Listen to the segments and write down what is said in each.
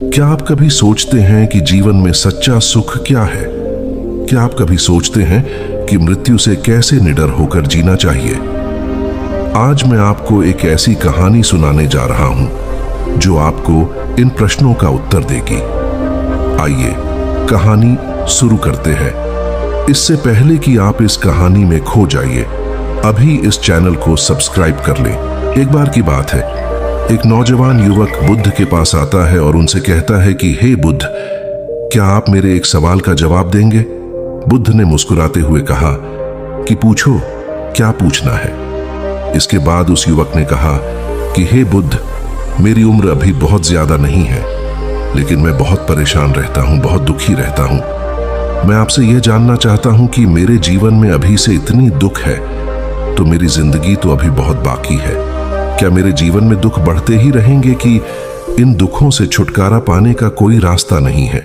क्या आप कभी सोचते हैं कि जीवन में सच्चा सुख क्या है? क्या आप कभी सोचते हैं कि मृत्यु से कैसे निडर होकर जीना चाहिए? आज मैं आपको एक ऐसी कहानी सुनाने जा रहा हूं जो आपको इन प्रश्नों का उत्तर देगी। आइए कहानी शुरू करते हैं। इससे पहले कि आप इस कहानी में खो जाइए, अभी इस चैनल को सब्सक्राइब कर लें। एक बार की बात है, एक नौजवान युवक बुद्ध के पास आता है और उनसे कहता है कि हे बुद्ध, क्या आप मेरे एक सवाल का जवाब देंगे? बुद्ध ने मुस्कुराते हुए कहा कि पूछो, क्या पूछना है? इसके बाद उस युवक ने कहा कि हे बुद्ध, मेरी उम्र अभी बहुत ज्यादा नहीं है, लेकिन मैं बहुत परेशान रहता हूं, बहुत दुखी रहता हूं। मैं आपसे यह जानना चाहता हूं कि मेरे जीवन में अभी से इतनी दुख है, तो मेरी जिंदगी तो अभी बहुत बाकी है। क्या मेरे जीवन में दुख बढ़ते ही रहेंगे कि इन दुखों से छुटकारा पाने का कोई रास्ता नहीं है?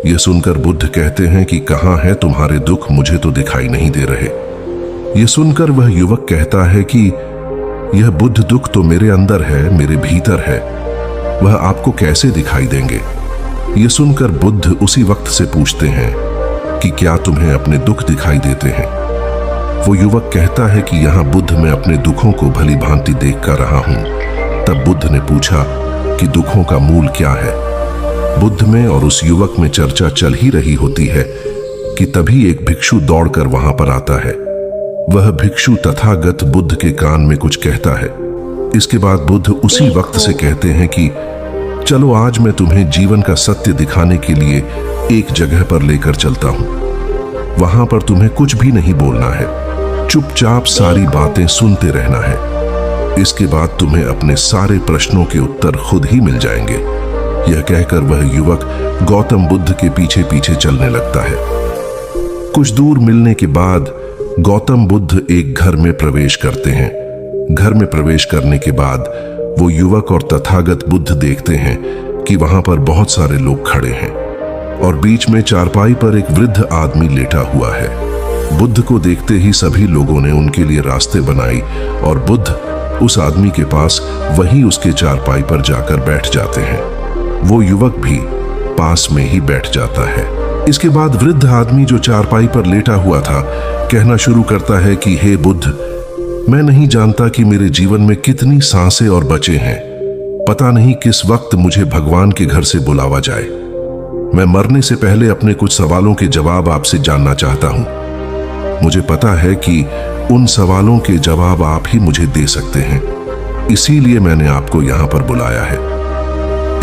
यह सुनकर बुद्ध कहते हैं कि कहां है तुम्हारे दुख, मुझे तो दिखाई नहीं दे रहे। यह सुनकर वह युवक कहता है कि यह बुद्ध दुख तो मेरे अंदर है, मेरे भीतर है, वह आपको कैसे दिखाई देंगे? यह सुनकर बुद्ध उसी वक्त से पूछते हैं कि क्या तुम्हें अपने दुख दिखाई देते हैं? वो युवक कहता है कि यहाँ बुद्ध मैं अपने दुखों को भली भांति देख कर रहा हूं। तब बुद्ध ने पूछा कि दुखों का मूल क्या है? बुद्ध में और उस युवक में चर्चा चल ही रही होती है कि तभी एक भिक्षु दौड़कर वहां पर आता है। वह भिक्षु तथागत बुद्ध के कान में कुछ कहता है। इसके बाद बुद्ध उसी वक्त से कहते हैं कि चलो आज मैं तुम्हें जीवन का सत्य दिखाने के लिए एक जगह पर लेकर चलता हूं। वहां पर तुम्हें कुछ भी नहीं बोलना है, चुपचाप सारी बातें सुनते रहना है। इसके बाद तुम्हें अपने सारे प्रश्नों के उत्तर खुद ही मिल जाएंगे। यह कहकर वह युवक गौतम बुद्ध के पीछे पीछे चलने लगता है। कुछ दूर मिलने के बाद गौतम बुद्ध एक घर में प्रवेश करते हैं। घर में प्रवेश करने के बाद वो युवक और तथागत बुद्ध देखते हैं कि वहां पर बहुत सारे लोग खड़े हैं और बीच में चारपाई पर एक वृद्ध आदमी लेटा हुआ है। बुद्ध को देखते ही सभी लोगों ने उनके लिए रास्ते बनाई और बुद्ध उस आदमी के पास वहीं उसके चारपाई पर जाकर बैठ जाते हैं। वो युवक भी पास में ही बैठ जाता है। इसके बाद वृद्ध आदमी जो चारपाई पर लेटा हुआ था कहना शुरू करता है कि हे बुद्ध, मैं नहीं जानता कि मेरे जीवन में कितनी सांसें और बचे हैं। पता नहीं किस वक्त मुझे भगवान के घर से बुलावा जाए। मैं मरने से पहले अपने कुछ सवालों के जवाब आपसे जानना चाहता हूं। मुझे पता है कि उन सवालों के जवाब आप ही मुझे दे सकते हैं, इसीलिए मैंने आपको यहां पर बुलाया है।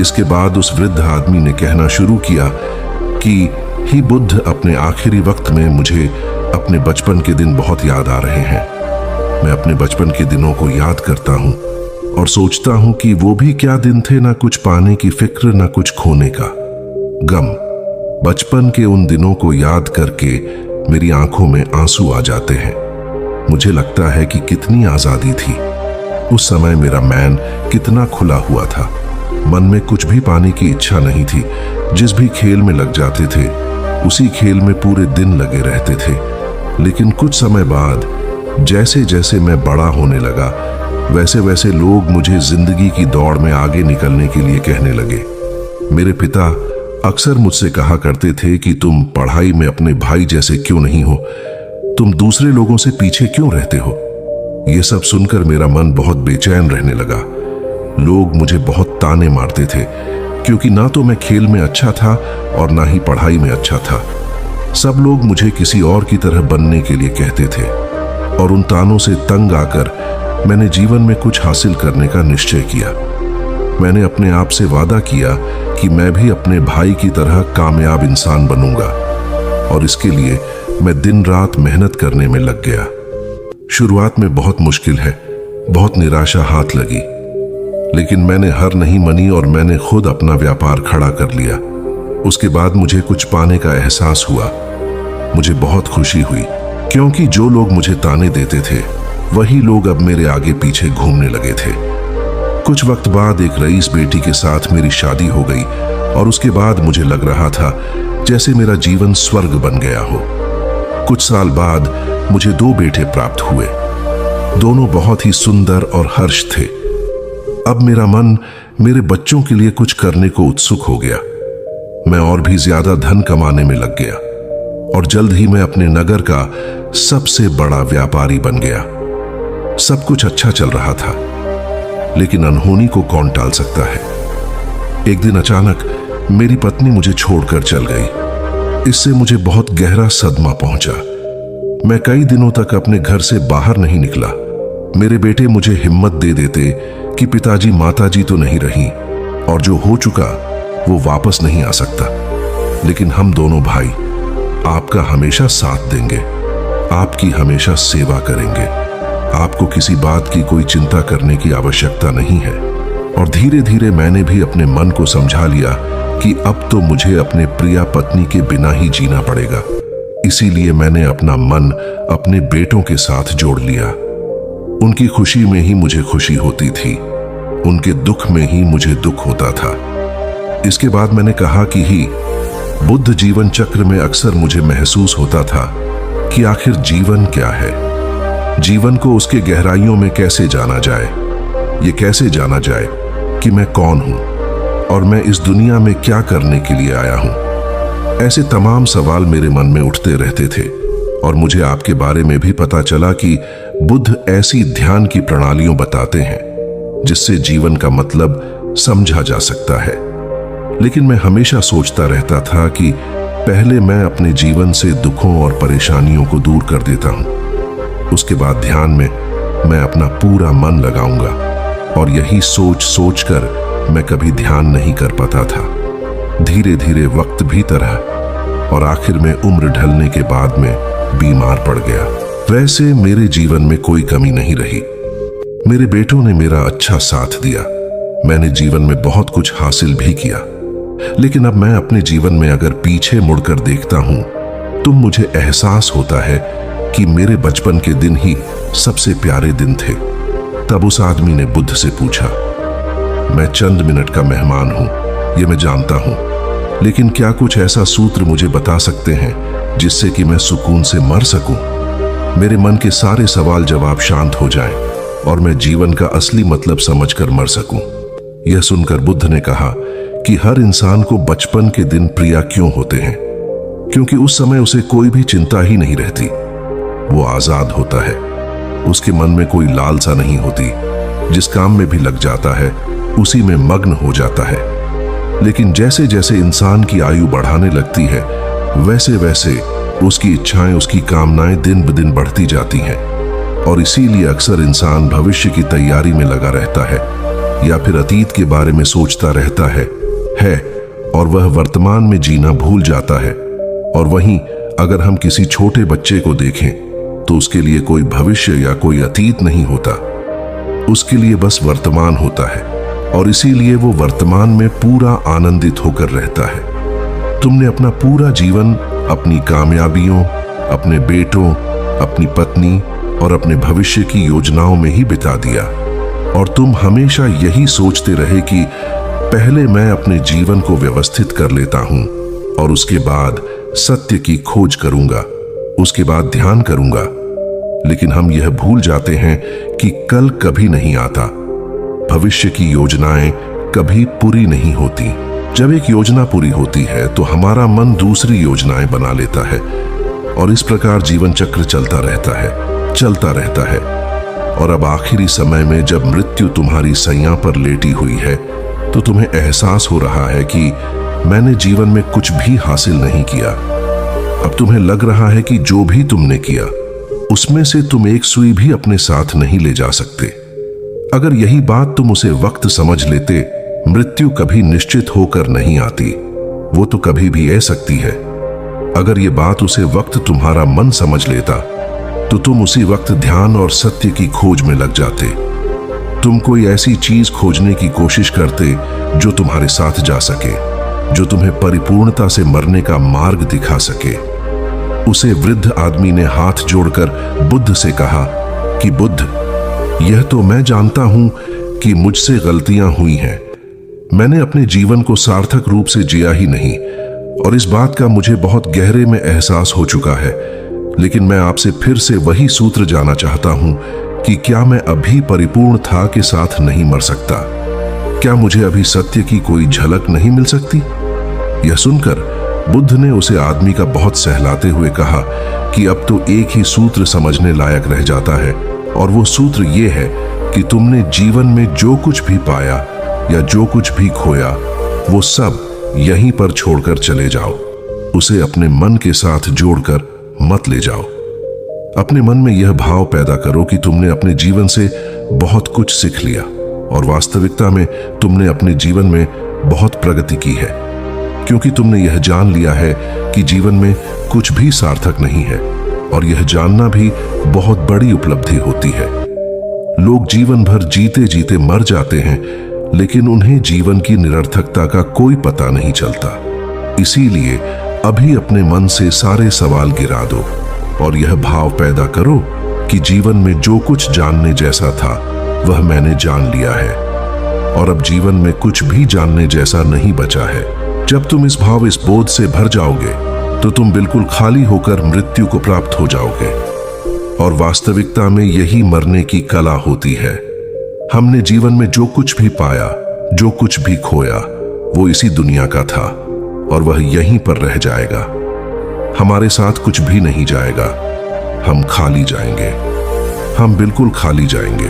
इसके बाद उस वृद्ध आदमी ने कहना शुरू किया कि हे बुद्ध, अपने आखिरी वक्त में मुझे अपने बचपन के दिन बहुत याद आ रहे हैं। मैं अपने बचपन के दिनों को याद करता हूं और सोचता हूं कि वो भी क्या दिन थे, ना कुछ पाने की फिक्र, ना कुछ खोने का गम। बचपन के उन दिनों को याद करके मेरी आंखों में आंसू आ जाते हैं। मुझे लगता है कि कितनी आजादी थी उस समय। मेरा मैन कितना खुला हुआ था। मन में कुछ भी पाने की इच्छा नहीं थी। जिस भी खेल में लग जाते थे उसी खेल में पूरे दिन लगे रहते थे। लेकिन कुछ समय बाद जैसे जैसे मैं बड़ा होने लगा, वैसे वैसे लोग मुझे जिंदगी की दौड़ में आगे निकलने के लिए कहने लगे। मेरे पिता अक्सर मुझसे कहा करते थे कि तुम पढ़ाई में अपने भाई जैसे क्यों नहीं हो, तुम दूसरे लोगों से पीछे क्यों रहते हो। यह सब सुनकर मेरा मन बहुत बेचैन रहने लगा। लोग मुझे बहुत ताने मारते थे क्योंकि ना तो मैं खेल में अच्छा था और ना ही पढ़ाई में अच्छा था। सब लोग मुझे किसी और की तरह बनने के लिए कहते थे और उन तानों से तंग आकर मैंने जीवन में कुछ हासिल करने का निश्चय किया। मैंने अपने आप से वादा किया कि मैं भी अपने भाई की तरह कामयाब इंसान बनूंगा और इसके लिए मैं दिन रात मेहनत करने में लग गया। शुरुआत में बहुत मुश्किल है, बहुत निराशा हाथ लगी, लेकिन मैंने हार नहीं मानी और मैंने खुद अपना व्यापार खड़ा कर लिया। उसके बाद मुझे कुछ पाने का एहसास हुआ। मुझे बहुत खुशी हुई क्योंकि जो लोग मुझे ताने देते थे वही लोग अब मेरे आगे पीछे घूमने लगे थे। कुछ वक्त बाद एक रईस बेटी के साथ मेरी शादी हो गई और उसके बाद मुझे लग रहा था जैसे मेरा जीवन स्वर्ग बन गया हो। कुछ साल बाद मुझे 2 बेटे प्राप्त हुए। दोनों बहुत ही सुंदर और हर्ष थे। अब मेरा मन मेरे बच्चों के लिए कुछ करने को उत्सुक हो गया। मैं और भी ज्यादा धन कमाने में लग गया और जल्द ही मैं अपने नगर का सबसे बड़ा व्यापारी बन गया। सब कुछ अच्छा चल रहा था, लेकिन अनहोनी को कौन टाल सकता है। एक दिन अचानक मेरी पत्नी मुझे छोड़कर चल गई। इससे मुझे बहुत गहरा सदमा पहुंचा। मैं कई दिनों तक अपने घर से बाहर नहीं निकला। मेरे बेटे मुझे हिम्मत दे देते कि पिताजी माताजी तो नहीं रही और जो हो चुका वो वापस नहीं आ सकता, लेकिन हम दोनों भाई आपका हमेशा साथ देंगे, आपकी हमेशा सेवा करेंगे। आपको किसी बात की कोई चिंता करने की आवश्यकता नहीं है। और धीरे धीरे मैंने भी अपने मन को समझा लिया कि अब तो मुझे अपने प्रिया पत्नी के बिना ही जीना पड़ेगा। इसीलिए मैंने अपना मन अपने बेटों के साथ जोड़ लिया। उनकी खुशी में ही मुझे खुशी होती थी, उनके दुख में ही मुझे दुख होता था। इसके बाद मैंने कहा कि ही बुद्ध जीवन चक्र में अक्सर मुझे महसूस होता था कि आखिर जीवन क्या है। जीवन को उसके गहराइयों में कैसे जाना जाए। ये कैसे जाना जाए कि मैं कौन हूं और मैं इस दुनिया में क्या करने के लिए आया हूं। ऐसे तमाम सवाल मेरे मन में उठते रहते थे और मुझे आपके बारे में भी पता चला कि बुद्ध ऐसी ध्यान की प्रणालियों बताते हैं जिससे जीवन का मतलब समझा जा सकता है। लेकिन मैं हमेशा सोचता रहता था कि पहले मैं अपने जीवन से दुखों और परेशानियों को दूर कर देता हूं, उसके बाद ध्यान में मैं अपना पूरा मन लगाऊंगा। और यही सोच सोच कर मैं कभी ध्यान नहीं कर पाता था। धीरे धीरे वक्त भी तरह और आखिर में उम्र ढलने के बाद में बीमार पड़ गया। वैसे मेरे जीवन में कोई कमी नहीं रही। मेरे बेटों ने मेरा अच्छा साथ दिया। मैंने जीवन में बहुत कुछ हासिल भी किया। लेकिन अब मैं अपने जीवन में अगर पीछे मुड़कर देखता हूं तो मुझे एहसास होता है कि मेरे बचपन के दिन ही सबसे प्यारे दिन थे। तब उस आदमी ने बुद्ध से पूछा, मैं चंद मिनट का मेहमान हूं, ये मैं जानता हूं, लेकिन क्या कुछ ऐसा सूत्र मुझे बता सकते हैं जिससे कि मैं सुकून से मर सकूं, मेरे मन के सारे सवाल जवाब शांत हो जाएं और मैं जीवन का असली मतलब समझकर मर सकूं। यह सुनकर बुद्ध ने कहा कि हर इंसान को बचपन के दिन प्रिय क्यों होते हैं, क्योंकि उस समय उसे कोई भी चिंता ही नहीं रहती। वो आजाद होता है, उसके मन में कोई लालसा नहीं होती। जिस काम में भी लग जाता है उसी में मग्न हो जाता है। लेकिन जैसे जैसे इंसान की आयु बढ़ाने लगती है वैसे वैसे उसकी इच्छाएं, उसकी कामनाएं दिन ब दिन बढ़ती जाती हैं। और इसीलिए अक्सर इंसान भविष्य की तैयारी में लगा रहता है या फिर अतीत के बारे में सोचता रहता है और वह वर्तमान में जीना भूल जाता है। और वहीं अगर हम किसी छोटे बच्चे को देखें तो उसके लिए कोई भविष्य या कोई अतीत नहीं होता, उसके लिए बस वर्तमान होता है और इसीलिए वो वर्तमान में पूरा आनंदित होकर रहता है। तुमने अपना पूरा जीवन अपनी कामयाबियों, अपने बेटों, अपनी पत्नी और अपने भविष्य की योजनाओं में ही बिता दिया और तुम हमेशा यही सोचते रहे कि पहले मैं अपने जीवन को व्यवस्थित कर लेता हूं और उसके बाद सत्य की खोज करूंगा, उसके बाद ध्यान करूंगा। लेकिन हम यह भूल जाते हैं कि कल कभी नहीं आता, भविष्य की योजनाएं कभी पूरी नहीं होती। जब एक योजना पूरी होती है तो हमारा मन दूसरी योजनाएं बना लेता है और इस प्रकार जीवन चक्र चलता रहता है। और अब आखिरी समय में जब मृत्यु तुम्हारी सैया पर लेटी हुई है तो तुम्हें एहसास हो रहा है कि मैंने जीवन में कुछ भी हासिल नहीं किया। अब तुम्हें लग रहा है कि जो भी तुमने किया उसमें से तुम एक सुई भी अपने साथ नहीं ले जा सकते। अगर यही बात तुम उसे वक्त समझ लेते, मृत्यु कभी निश्चित होकर नहीं आती, वो तो कभी भी आ सकती है। अगर ये बात उसे वक्त तुम्हारा मन समझ लेता तो तुम उसी वक्त ध्यान और सत्य की खोज में लग जाते। तुम कोई ऐसी चीज खोजने की कोशिश करते जो तुम्हारे साथ जा सके, जो तुम्हें परिपूर्णता से मरने का मार्ग दिखा सके। उसे वृद्ध आदमी ने हाथ जोड़कर बुद्ध से कहा कि बुद्ध, यह तो मैं जानता हूं कि मुझसे गलतियां हुई हैं। मैंने अपने जीवन को सार्थक रूप से जिया ही नहीं और इस बात का मुझे बहुत गहरे में एहसास हो चुका है। लेकिन मैं आपसे फिर से वही सूत्र जानना चाहता हूं कि क्या मैं अभी परिपूर्ण था के साथ नहीं मर सकता। क्या मुझे अभी सत्य की कोई झलक नहीं मिल सकती? यह सुनकर बुद्ध ने उसे आदमी का बहुत सहलाते हुए कहा कि अब तो एक ही सूत्र समझने लायक रह जाता है, और वो सूत्र ये है कि तुमने जीवन में जो कुछ भी पाया या जो कुछ भी खोया, वो सब यहीं पर छोड़कर चले जाओ। उसे अपने मन के साथ जोड़कर मत ले जाओ। अपने मन में यह भाव पैदा करो कि तुमने अपने जीवन से बहुत कुछ सीख लिया, और वास्तविकता में तुमने अपने जीवन में बहुत प्रगति की है, क्योंकि तुमने यह जान लिया है कि जीवन में कुछ भी सार्थक नहीं है, और यह जानना भी बहुत बड़ी उपलब्धि होती है। लोग जीवन भर जीते जीते मर जाते हैं, लेकिन उन्हें जीवन की निरर्थकता का कोई पता नहीं चलता। इसीलिए अभी अपने मन से सारे सवाल गिरा दो और यह भाव पैदा करो कि जीवन में जो कुछ जानने जैसा था वह मैंने जान लिया है, और अब जीवन में कुछ भी जानने जैसा नहीं बचा है। जब तुम इस बोध से भर जाओगे तो तुम बिल्कुल खाली होकर मृत्यु को प्राप्त हो जाओगे, और वास्तविकता में यही मरने की कला होती है। हमने जीवन में जो कुछ भी पाया, जो कुछ भी खोया, वो इसी दुनिया का था, और वह यहीं पर रह जाएगा। हमारे साथ कुछ भी नहीं जाएगा। हम खाली जाएंगे, हम बिल्कुल खाली जाएंगे।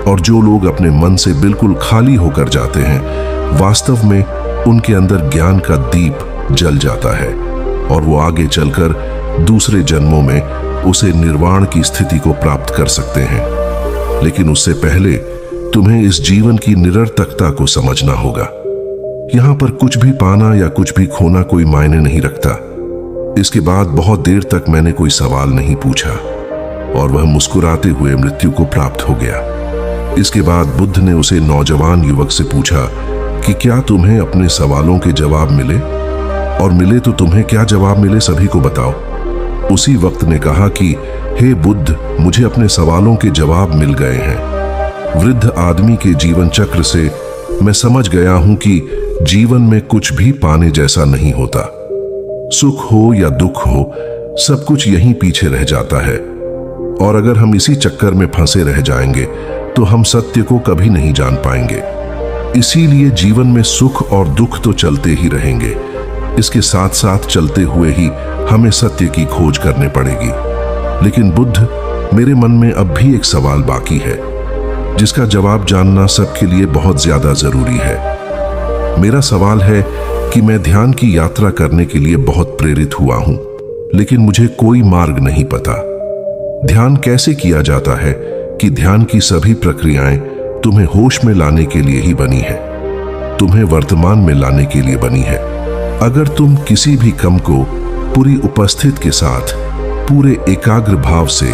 और जो लोग अपने मन से बिल्कुल खाली होकर जाते हैं, वास्तव में उनके अंदर ज्ञान का दीप जल जाता है, और वो आगे चलकर दूसरे जन्मों में उसे निर्वाण की स्थिति को प्राप्त कर सकते हैं। लेकिन उससे पहले तुम्हें इस जीवन की निरर्थकता को समझना होगा। यहां पर कुछ भी पाना या कुछ भी खोना कोई मायने नहीं रखता। इसके बाद बहुत देर तक मैंने कोई सवाल नहीं पूछा, और वह मुस्कुराते हुए मृत्यु को प्राप्त हो गया। इसके बाद बुद्ध ने उसे नौजवान युवक से पूछा कि क्या तुम्हें अपने सवालों के जवाब मिले, और मिले तो तुम्हें क्या जवाब मिले, सभी को बताओ। उसी वक्त ने कहा कि हे बुद्ध, मुझे अपने सवालों के जवाब मिल गए हैं। वृद्ध आदमी के जीवन चक्र से मैं समझ गया हूं कि जीवन में कुछ भी पाने जैसा नहीं होता। सुख हो या दुख हो, सब कुछ यहीं पीछे रह जाता है, और अगर हम इसी चक्कर में फंसे रह जाएंगे तो हम सत्य को कभी नहीं जान पाएंगे। इसीलिए जीवन में सुख और दुख तो चलते ही रहेंगे, इसके साथ साथ चलते हुए ही हमें सत्य की खोज करने पड़ेगी। लेकिन बुद्ध, मेरे मन में अब भी एक सवाल बाकी है, जिसका जवाब जानना सबके लिए बहुत ज्यादा जरूरी है। मेरा सवाल है कि मैं ध्यान की यात्रा करने के लिए बहुत प्रेरित हुआ हूं, लेकिन मुझे कोई मार्ग नहीं पता। ध्यान कैसे किया जाता है कि ध्यान की सभी प्रक्रियाएं तुम्हें होश में लाने के लिए ही बनी है, तुम्हें वर्तमान में लाने के लिए बनी है। अगर तुम किसी भी काम को पूरी उपस्थित के साथ, पूरे एकाग्र भाव से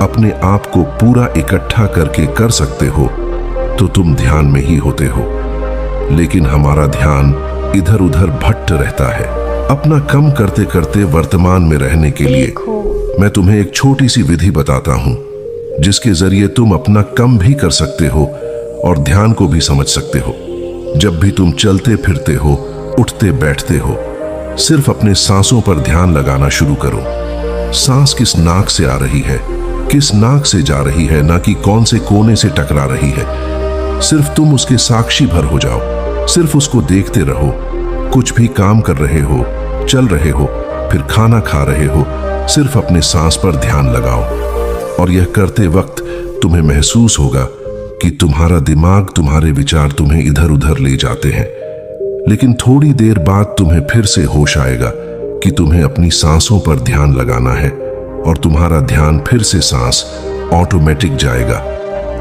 अपने आप को पूरा इकट्ठा करके कर सकते हो, तो तुम ध्यान में ही होते हो। लेकिन हमारा ध्यान इधर उधर भटक रहता है। अपना कम करते करते वर्तमान में रहने के लिए मैं तुम्हें एक छोटी सी विधि बताता हूं, जिसके जरिए तुम अपना कम भी कर सकते हो और ध्यान को भी समझ सकते हो। जब भी तुम चलते फिरते हो, उठते बैठते हो, सिर्फ अपने सांसों पर ध्यान लगाना शुरू करो। सांस किस नाक से आ रही है, किस नाक से जा रही है, ना कि कौन से कोने से टकरा रही है। सिर्फ तुम उसके साक्षी भर हो जाओ, सिर्फ उसको देखते रहो। कुछ भी काम कर रहे हो, चल रहे हो, फिर खाना खा रहे हो, सिर्फ अपने सांस पर ध्यान लगाओ। और यह करते वक्त तुम्हें महसूस होगा कि तुम्हारा दिमाग, तुम्हारे विचार तुम्हें इधर उधर ले जाते हैं, लेकिन थोड़ी देर बाद तुम्हें फिर से होश आएगा कि तुम्हें अपनी सांसों पर ध्यान लगाना है, और तुम्हारा ध्यान फिर से सांस ऑटोमेटिक जाएगा।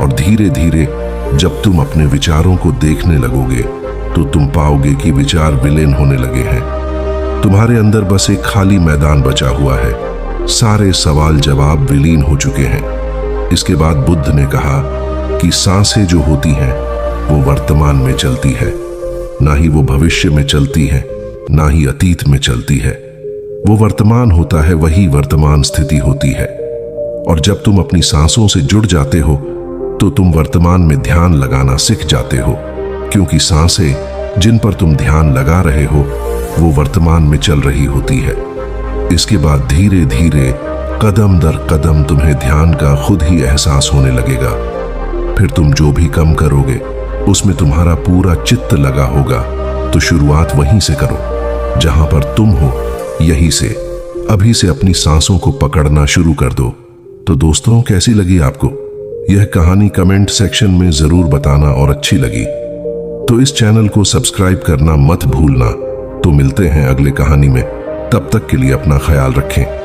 और धीरे धीरे जब तुम अपने विचारों को देखने लगोगे तो तुम पाओगे कि विचार विलीन होने लगे हैं। तुम्हारे अंदर बस एक खाली मैदान बचा हुआ है, सारे सवाल जवाब विलीन हो चुके हैं। इसके बाद बुद्ध ने कहा कि सांसें जो होती हैं वो वर्तमान में चलती है, ना ही वो भविष्य में चलती है, ना ही अतीत में चलती है। वो वर्तमान होता है, वही वर्तमान स्थिति होती है। और जब तुम अपनी सांसों से जुड़ जाते हो तो तुम वर्तमान में ध्यान लगाना सीख जाते हो, क्योंकि सांसें जिन पर तुम ध्यान लगा रहे हो वो वर्तमान में चल रही होती है। इसके बाद धीरे धीरे कदम दर कदम तुम्हें ध्यान का खुद ही एहसास होने लगेगा। फिर तुम जो भी काम करोगे उसमें तुम्हारा पूरा चित्त लगा होगा, तो शुरुआत वहीं से करो जहां पर तुम हो, यहीं से अभी से अपनी सांसों को पकड़ना शुरू कर दो। तो दोस्तों, कैसी लगी आपको यह कहानी? कमेंट सेक्शन में जरूर बताना, और अच्छी लगी तो इस चैनल को सब्सक्राइब करना मत भूलना। तो मिलते हैं अगले कहानी में, तब तक के लिए अपना ख्याल रखें।